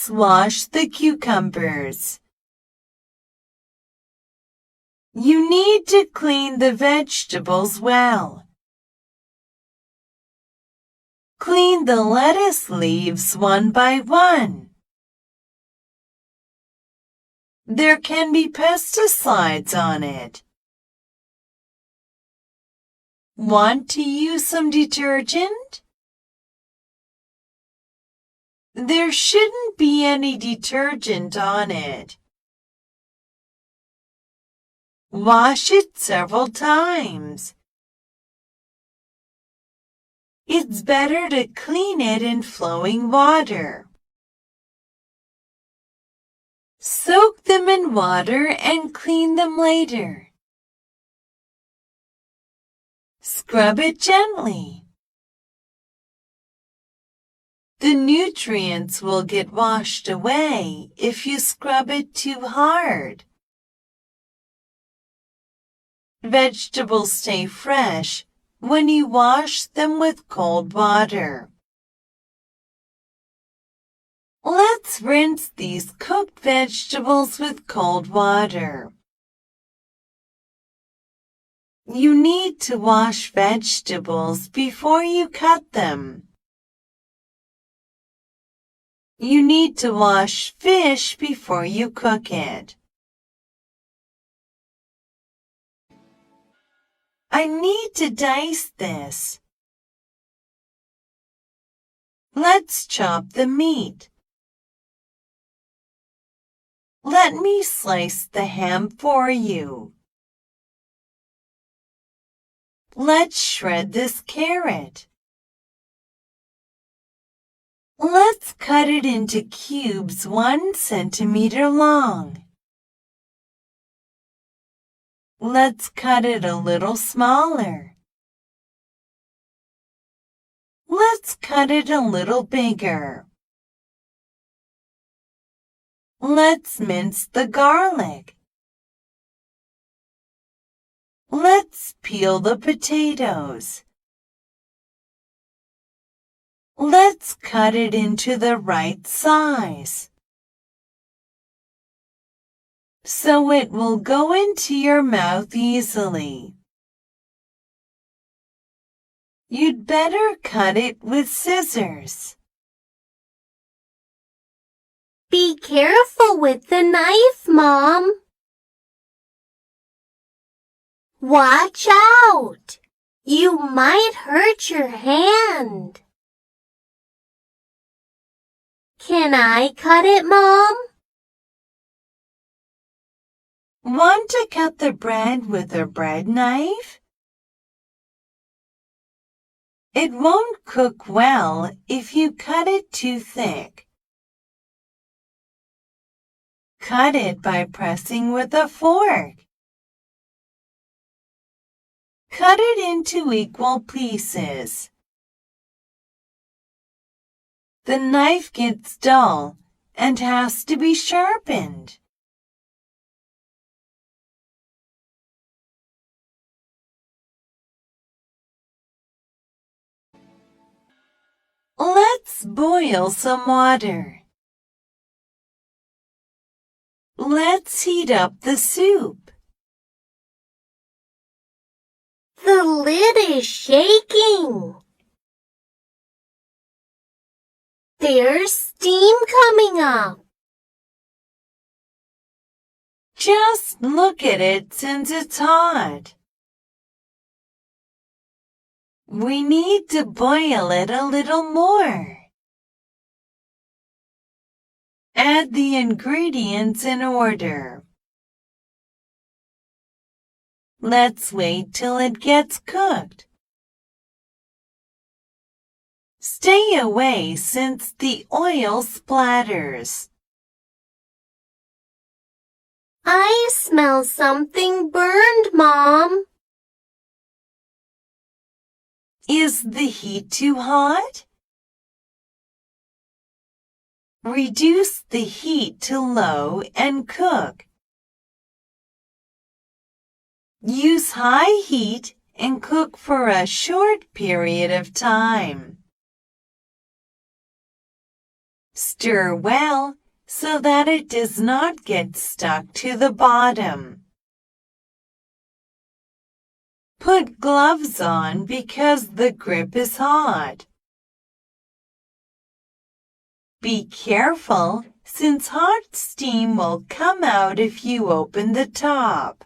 Let's wash the cucumbers. You need to clean the vegetables well. Clean the lettuce leaves one by one. There can be pesticides on it. Want to use some detergent? There shouldn't be any detergent on it. Wash it several times. It's better to clean it in flowing water. Soak them in water and clean them later. Scrub it gently. The nutrients will get washed away if you scrub it too hard. Vegetables stay fresh when you wash them with cold water. Let's rinse these cooked vegetables with cold water. You need to wash vegetables before you cut them. You need to wash fish before you cook it. I need to dice this. Let's chop the meat. Let me slice the ham for you. Let's shred this carrot. Let's cut it into cubes 1 centimeter long. Let's cut it a little smaller. Let's cut it a little bigger. Let's mince the garlic. Let's peel the potatoes. Let's cut it into the right size, so it will go into your mouth easily. You'd better cut it with scissors. Be careful with the knife, Mom. Watch out! You might hurt your hand. Can I cut it, Mom? Want to cut the bread with a bread knife? It won't cook well if you cut it too thick. Cut it by pressing with a fork. Cut it into equal pieces. The knife gets dull and has to be sharpened. Let's boil some water. Let's heat up the soup. The lid is shaking. There's steam coming up. Just look at it since it's hot. We need to boil it a little more. Add the ingredients in order. Let's wait till it gets cooked. Stay away since the oil splatters. I smell something burned, Mom. Is the heat too hot? Reduce the heat to low and cook. Use high heat and cook for a short period of time. Stir well so that it does not get stuck to the bottom. Put gloves on because the grip is hot. Be careful, since hot steam will come out if you open the top.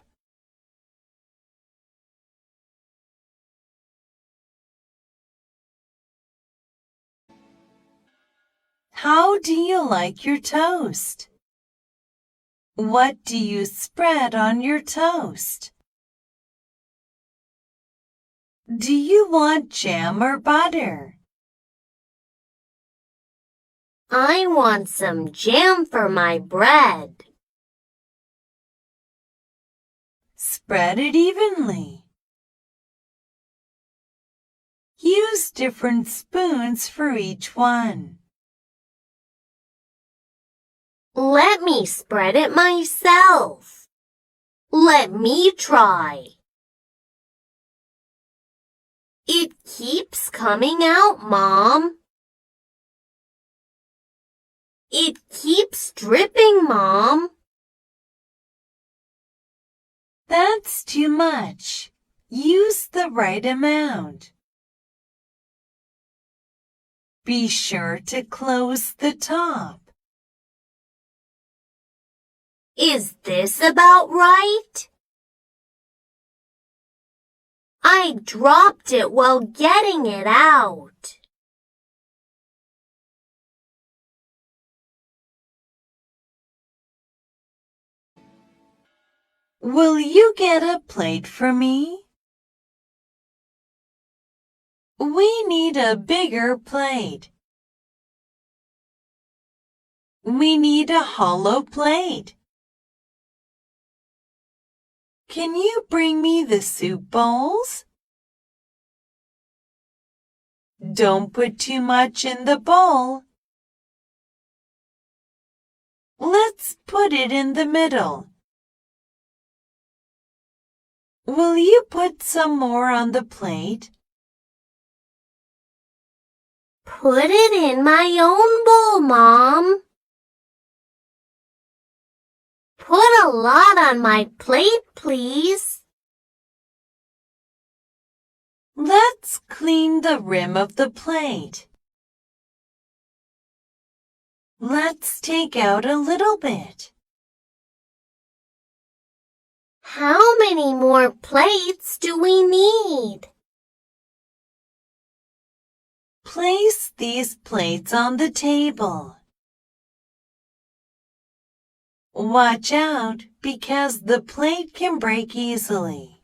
How do you like your toast? What do you spread on your toast? Do you want jam or butter? I want some jam for my bread. Spread it evenly. Use different spoons for each one. Let me spread it myself. Let me try. It keeps coming out, Mom. It keeps dripping, Mom. That's too much. Use the right amount. Be sure to close the top. Is this about right? I dropped it while getting it out. Will you get a plate for me? We need a bigger plate. We need a hollow plate. Can you bring me the soup bowls? Don't put too much in the bowl. Let's put it in the middle. Will you put some more on the plate? Put it in my own bowl, Mom. Put a lot on my plate, please. Let's clean the rim of the plate. Let's take out a little bit. How many more plates do we need? Place these plates on the table. Watch out because the plate can break easily.